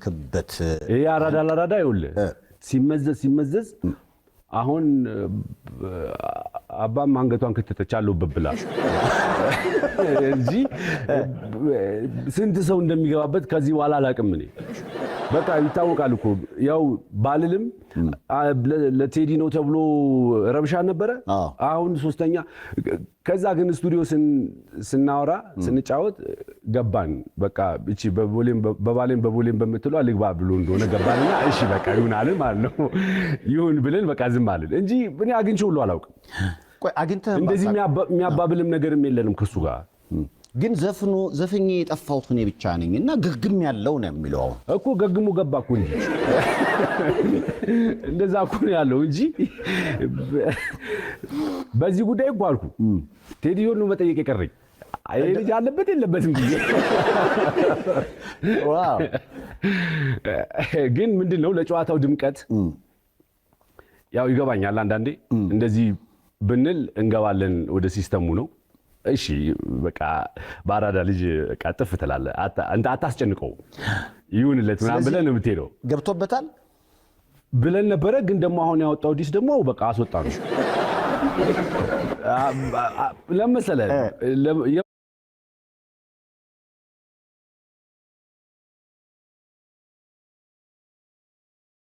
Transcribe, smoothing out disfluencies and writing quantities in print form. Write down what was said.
ያለፍክበት ይሄ አራዳ ይኸውልህ ሲመዘዝ አሁን አባም አንገቷን ከተተቻለውበት ብላ እንጂ ስንት ሰው እንደሚገባበት ከዚህ በኋላ አላቅም እኔ በቃ ይታወቃል እኮ ያው ባልልም ለቴዲ ነው ተብሎ ረብሻ ነበረ አሁን ሶስተኛ ከዛ ግን ስቱዲዮ ስናወራ ስንጫወት ገባን በቃ እቺ በቦሌም በመትለው ልግባ ብሎ እንደሆነ ገባንና እሺ በቃ ይሁናል ማለት ነው ይሁን ብለን በቃ ዝም አልን እንጂ እኔ አግኝቼው ሁሉ አላውቅም ቆይ አግኝተህ እንደዚህ የሚያባብልም ነገርም የለንም ከሱ ጋር ግን ዘፈኜ የጠፋሁት እኔ ብቻ ነኝና ግግም ያለው ነው የሚለው እኮ ገግሙ ገባ እኮ እንጂ እንደዛ እኮ ነው ያለው እንጂ በዚህ ጉዳይ እኮ አልኩ ቴዲዮን ነው መጠየቅ የቀረኝ አይ ልጅ አለበት የለበትም ጊዜ ዋው ግን ምንድነው ለጨዋታው ድምቀት ያው ይገባኛል አንዳንዴ እንደዚህ ብንል እንገባለን ወደ ሲስተሙ ነው እሺ በቃ ባራዳ ልጅ በቃ ጥፍ ትላለህ አንተ አታስጨንቀው ይሁንለት ምናምን ብለን ነው የምትሄደው ገብቶበታል ብለን ነበረ ግን ደግሞ አሁን ያወጣው ዲስ ደግሞ በቃ አስወጣ ነው ለምሳሌ